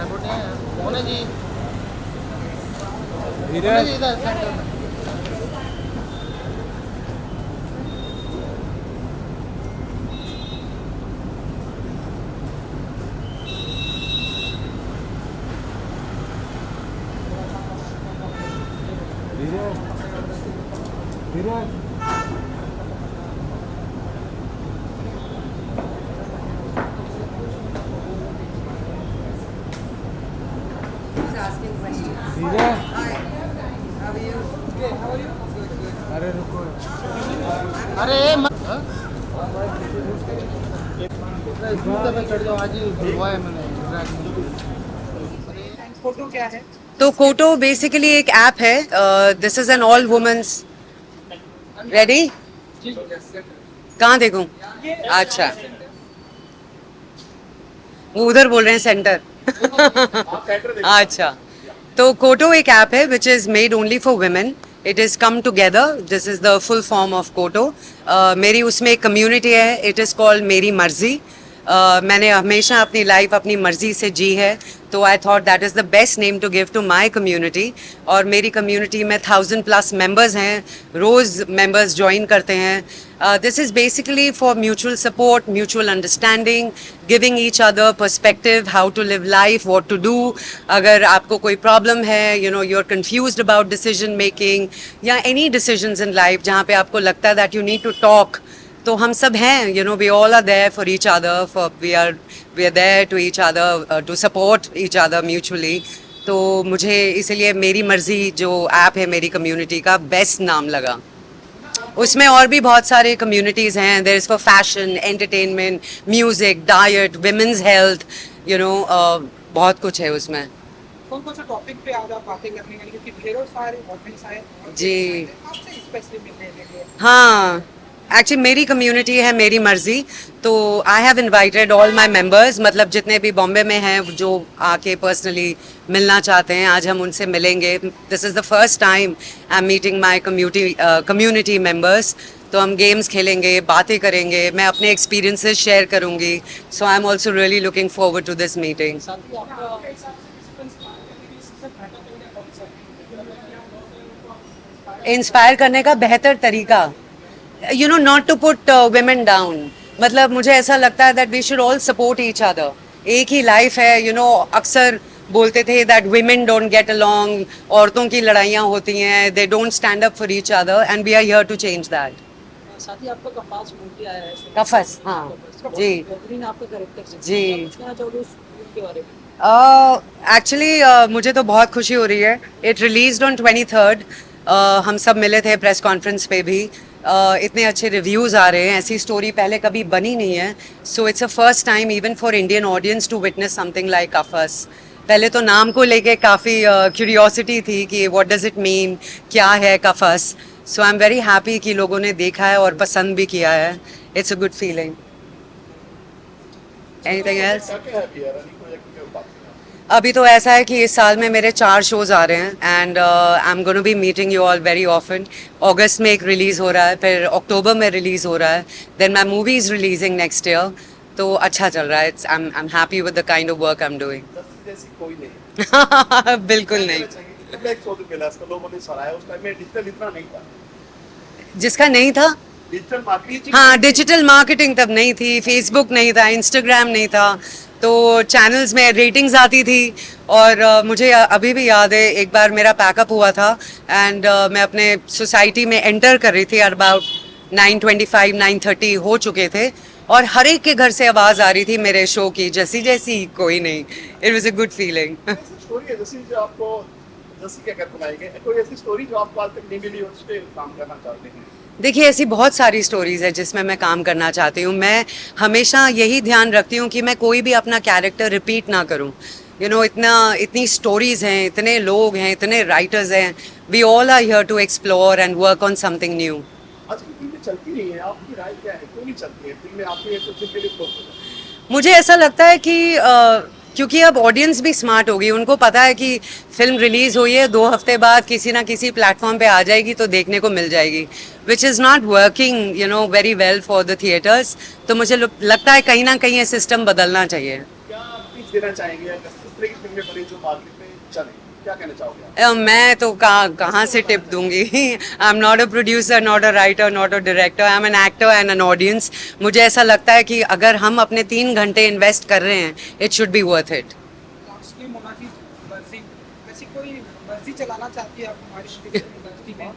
मोने जी धीरे इधर सेंटर में। धीरे धीरे He's asking questions. धीरे Hi. How are you? Okay. How are you? Good, good. अरे रुको अरे हाँ? स्कूटर पे चढ़ जाओ, आज ही हुआ है मैंने ट्रैक में। फोटो क्या है? तो कोटो बेसिकली एक ऐप है. This is an all women's. Ready? कहाँ देखूं? अच्छा, वो उधर बोल रहे हैं सेंटर. अच्छा, तो कोटो एक ऐप है which is made only for women. It is come together. This is the full form of कोटो. मेरी उसमें एक कम्युनिटी है. इट इज कॉल्ड मेरी मर्जी. मैंने हमेशा अपनी लाइफ अपनी मर्जी से जी है, तो I thought that is the best name to give to my community. और मेरी कम्युनिटी में 1000+ मेंबर्स हैं. रोज़ मेंबर्स ज्वाइन करते हैं. This is basically for mutual support, mutual understanding, giving each other perspective, how to live life, what to do. अगर आपको कोई problem है, you know, you are confused about decision making या any decisions in life जहाँ पे आपको लगता है that you need to talk, तो हम सब हैं. You know, we all are there for each other, for we are there to each other, to support each other mutually. तो मुझे इसलिए मेरी मर्जी जो ऐप है मेरी कम्युनिटी का बेस्ट नाम लगा. उसमें और भी बहुत सारे कम्युनिटीज़ हैं. There is for fashion, entertainment, music, diet, women's health, you know, बहुत कुछ है उसमें. कौन कौन सा टॉपिक पे आज आप बातें करने वाली, क्योंकि ढेरों सारे ऑडियंस आए जी. आपसे स्पेशली मिलने के लिए? हाँ, एक्चुअली मेरी कम्युनिटी है मेरी मर्जी. तो I have invited all my members, मतलब जितने भी बॉम्बे में हैं जो आके पर्सनली मिलना चाहते हैं, आज हम उनसे मिलेंगे. This is the first time I am meeting my community members. तो हम गेम्स खेलेंगे, बातें करेंगे, मैं अपने एक्सपीरियंसेस शेयर करूँगी. So I am also really looking forward to this meeting. Inspire करने का बेहतर तरीका, you know, not to put women down. मतलब मुझे ऐसा लगता है that we should all support each other. एक ही लाइफ है, यू नो. अक्सर बोलते थे that women don't get along, औरतों की लड़ाइयाँ होती हैं, they don't stand up for each other, and we are here to change that. साथ ही आपका कपास मूर्ति आया है। कफस, हाँ जी बेहतरीन आपका कैरेक्टर जी. कहना चाहोगे उस फिल्म के बारे में? एक्चुअली मुझे तो बहुत खुशी हो रही है. It release on 23rd. हम सब मिले थे प्रेस कॉन्फ्रेंस पे भी. इतने अच्छे रिव्यूज़ आ रहे हैं. ऐसी स्टोरी पहले कभी बनी नहीं है. So it's a first time even for Indian audience to witness something like Kafas. पहले तो नाम को लेके काफ़ी क्यूरियोसिटी थी कि व्हाट डज इट मीन, क्या है कफस. सो आई एम वेरी हैप्पी कि लोगों ने देखा है और पसंद भी किया है. It's a good feeling. Anything else? अभी तो ऐसा है कि इस साल में मेरे 4 शोज आ रहे हैं, and I am gonna be meeting you all very often. अगस्त में एक रिलीज़ हो रहा है, फिर अक्टूबर में रिलीज़ हो रहा है, then my movie is releasing next year. तो अच्छा चल रहा है. I am happy with the kind of work I am doing. जैसी कोई नहीं। बिल्कुल नहीं. मतलब एक शो मिला इसको, लोगों ने सराहा उस टाइम में डिजिटल इतना नहीं था। जिसका नहीं था, डिजिटल मार्केटिंग, हाँ, डिजिटल मार्केटिंग तब नहीं थी, फेसबुक नहीं था, इंस्टाग्राम नहीं था. तो चैनल्स में रेटिंग्स आती थी. और मुझे अभी भी याद है एक बार मेरा पैकअप हुआ था, एंड मैं अपने सोसाइटी में एंटर कर रही थी. अबाउट 9:25 9:30 हो चुके थे, और हर एक के घर से आवाज़ आ रही थी मेरे शो की, जैसी जैसी कोई नहीं. It was a good feeling. ऐसी स्टोरी है जैसी जो आपको, जैसी क्या कर बनाएंगे, कोई ऐसी स्टोरी जो आपको आज तक नहीं मिली और उस पे काम करना चाहते हैं? देखिए, ऐसी बहुत सारी स्टोरीज़ है जिसमें मैं काम करना चाहती हूँ. मैं हमेशा यही ध्यान रखती हूँ कि मैं कोई भी अपना कैरेक्टर रिपीट ना करूँ. यू नो, इतनी स्टोरीज़ हैं, इतने लोग हैं, इतने राइटर्स हैं. We all are here to explore and work on something new. आजकल फिल्में चलती नहीं है, आपकी राय क्या है, क्यों नहीं चलती है फिल्में? आपके कुछ दिन के लिए फ्लॉप हो जाती है। मुझे ऐसा लगता है कि क्योंकि अब ऑडियंस भी स्मार्ट हो गई, उनको पता है कि फिल्म रिलीज़ हुई है, 2 हफ्ते बाद किसी ना किसी प्लेटफॉर्म पे आ जाएगी तो देखने को मिल जाएगी, which is not working, you know, very well for the theatres. तो मुझे लगता है कहीं ना कहीं ये सिस्टम बदलना चाहिए. क्या स्पीच देना चाहेंगे या किस तरह की फिल्में बनी जो मार्केट में चले, क्या कहना चाहोगे आप? मैं तो कहाँ से टिप दूंगी. I am not a producer, not a writer, not a director. I am an actor and an audience. मुझे ऐसा लगता है कि अगर हम अपने 3 घंटे इन्वेस्ट कर रहे हैं, it should be worth it. Lastly Mona की मर्जी, ऐसी कोई मर्जी चलाना चाहती है आप हमारी इंडस्ट्री में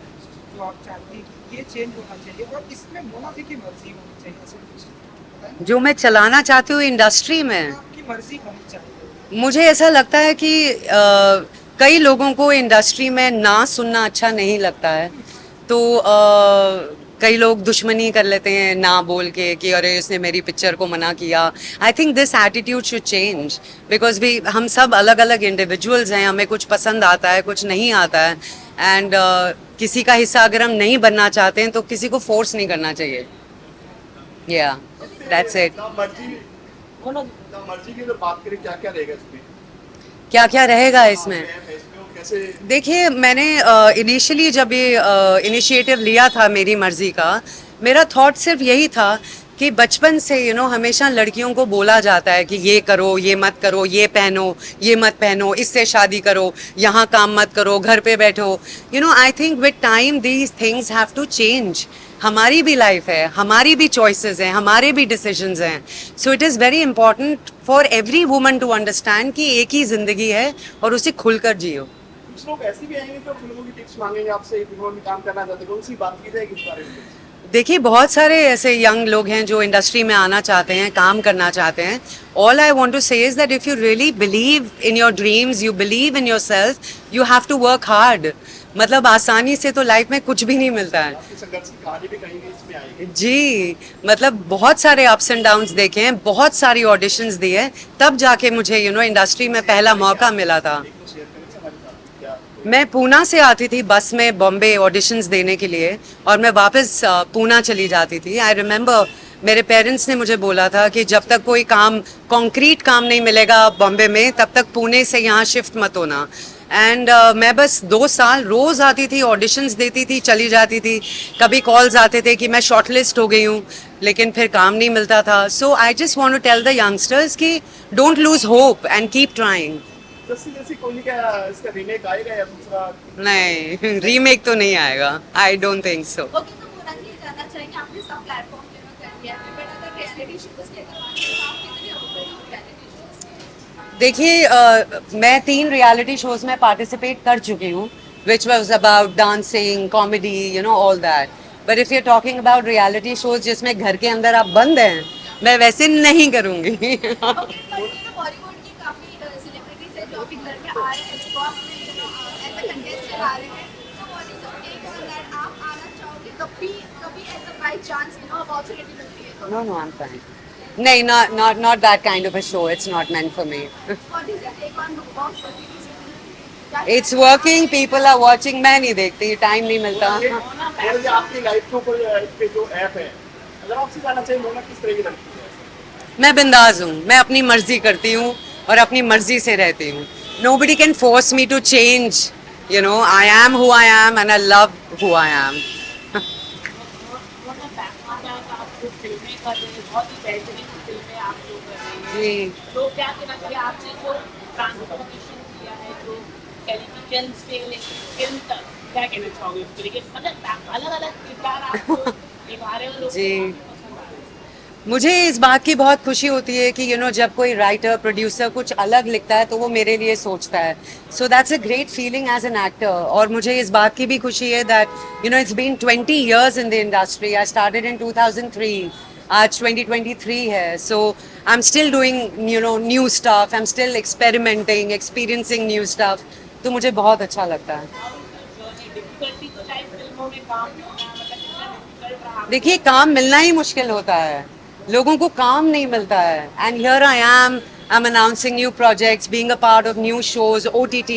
जो आप चाहती हैं ये चेंज होना चाहिए और इसमें मोना की मर्जी होनी चाहिए, ऐसे कुछ बताएं? जो मैं चलाना चाहती हूँ इंडस्ट्री में, आपकी मर्जी होनी चाहिए. मुझे ऐसा लगता है कि कई लोगों को इंडस्ट्री में ना सुनना अच्छा नहीं लगता है. तो कई लोग दुश्मनी कर लेते हैं ना बोल के कि अरे इसने मेरी पिक्चर को मना किया. I think this attitude should change because we हम सब अलग अलग इंडिविजुअल्स हैं. हमें कुछ पसंद आता है, कुछ नहीं आता है. एंड किसी का हिस्सा अगर हम नहीं बनना चाहते हैं तो किसी को फोर्स नहीं करना चाहिए. या दैट्स इट. ना मर्जी की अगर बात करें, क्या क्या रहेगा इसमें? क्या क्या रहेगा इसमें? इसमें वो कैसे? देखिए, मैंने इनिशियली जब ये इनिशिएटिव लिया था मेरी मर्जी का, मेरा थॉट सिर्फ यही था कि बचपन से हमेशा लड़कियों को बोला जाता है कि ये करो, ये मत करो, ये पहनो, ये मत पहनो, इससे शादी करो, यहाँ काम मत करो, घर पे बैठो. I think with time these things have to change. हमारी भी लाइफ है, हमारी भी चॉइसेस हैं, हमारे भी डिसीजंस हैं. So it is very important for every woman to understand कि एक ही ज़िंदगी है और उसे खुलकर जियो. कुछ लोग ऐसे भी आएंगे तो फिल्मों की टिप्स मांगेंगे आपसे, फिल्मों में काम करना चाहते हैं, कौन सी बात की जाएगी इस बारे में? देखिए, बहुत सारे ऐसे यंग लोग हैं जो इंडस्ट्री में आना चाहते हैं, काम करना चाहते हैं. All I want to say is that if you really believe in your dreams, you believe in yourself, you have to work hard. मतलब आसानी से तो लाइफ में कुछ भी नहीं मिलता है. आपकी संघर्ष की कहानी भी कहीं इसमें आएगी. जी, मतलब बहुत सारे अप्स एंड डाउन्स देखे हैं, बहुत सारी ऑडिशंस दी है, तब जाके मुझे इंडस्ट्री में पहला मौका मिला था. एक तो शेयर करें हमारे साथ क्या? मैं पूना से आती थी बस में बॉम्बे ऑडिशंस देने के लिए और मैं वापस पूना चली जाती थी. आई रिमेंबर मेरे पेरेंट्स ने मुझे बोला था कि जब तक कोई काम, कॉन्क्रीट काम नहीं मिलेगा बॉम्बे में, तब तक पुणे से यहाँ शिफ्ट मत होना. एंड मैं बस 2 साल रोज़ आती थी, ऑडिशंस देती थी, चली जाती थी. कभी कॉल्स आते थे कि मैं शॉर्टलिस्ट हो गई हूँ, लेकिन फिर काम नहीं मिलता था. So I just want to tell the youngsters कि don't lose hope and keep trying. जैसी कोहली का इसका रीमेक आएगा या दूसरा? नहीं, रीमेक तो नहीं आएगा. I don't think so. Okay, तो मोना जी ये जानना चाहेंगे, आपने सब प्लेटफॉर्म पे कर लिया है, बट अगर रियलिटी शोज के अगर बात करें तो आप कितने ओपन हो रियलिटी शोज? देखिए, मैं 3 रियलिटी शोज में पार्टिसिपेट कर चुकी हूँ, which was about dancing, comedy, all that. But if you are talking about reality shows जिसमें घर के अंदर आप बंद हैं, मैं वैसे नहीं करूँगी. ओके, बट बॉलीवुड की काफी सेलिब्रिटीज हैं जो अभी घर में आ रहे हैं, बिग बॉस में एज अ कंटेस्टेंट आ रहे हैं, तो what is your take on that? आप आना चाहोगे कभी as a by chance opportunity मिलती है तो? No, no, I'm fine. नहीं, not that kind of a show. It's not meant for me. What is your take on Bigg Boss पर It's working. People are watching. मैं नहीं देखती, time नहीं मिलता. और ये आपकी लाइफ के ऊपर इस पे जो ऐप है, अगर आपसे जानना चाहिए मोना किस तरह की लड़की है? मैं बिंदास हूँ, मैं अपनी मर्जी करती हूँ और अपनी मर्जी से रहती हूँ. Nobody can force me to change. I am who I am and I love who I am. फिल्में कर रहे हैं, बहुत ही बेहतरीन फिल्में आप जो कर रहे हैं, जी. तो क्या कहना चाहिए आपने जो ट्रांसफॉर्मेशन किया है जो टेलीविजन से लेकर फिल्म तक, क्या कहना चाहोगे उसके लिए? मतलब अलग अलग किरदार आपको निभा रहे हो लोग जी. मुझे इस बात की बहुत खुशी होती है कि जब कोई राइटर प्रोड्यूसर कुछ अलग लिखता है तो वो मेरे लिए सोचता है. So that's a great feeling as an actor. और मुझे इस बात की भी खुशी है that it's been 20 years in the industry. I started in 2003. आज 2023 है. So I am still doing new stuff. I am still experimenting, experiencing new stuff. तो मुझे बहुत अच्छा लगता है. डिफिकल्टी तो चाहे फिल्मों में काम करना, मतलब कितना डिफिकल्ट रहा? देखिए, काम मिलना ही मुश्किल होता है, लोगों को काम नहीं मिलता है. And here I am announcing new projects, being a part of new shows, OTT.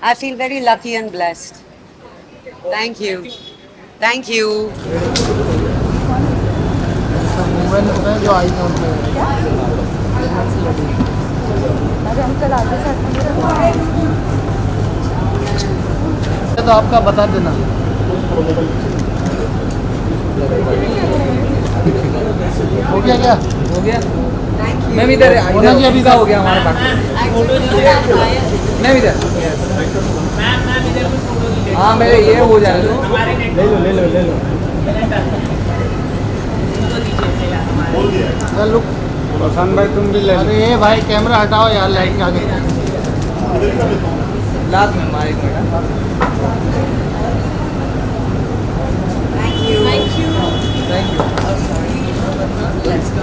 I feel very lucky and blessed. Thank you. Thank you. Mobile में जो आई था तो आपका बता देना. हो गया क्या? Thank you. मैं भी इधर मोना जी अभी का हो गया हमारे पास। फोटो जो है मैं भी इधर। मैम इधर कुछ फोटो नहीं ले हाँ मेरे ये हो जाने दो। हमारे नेट ले लो उनको दीजिए यार हमारे यार लुक प्रशांत भाई तुम भी ले लो। अरे भाई कैमरा हटाओ यार लाइट के आगे लास्ट में माइक में thank you thank you. Let's go.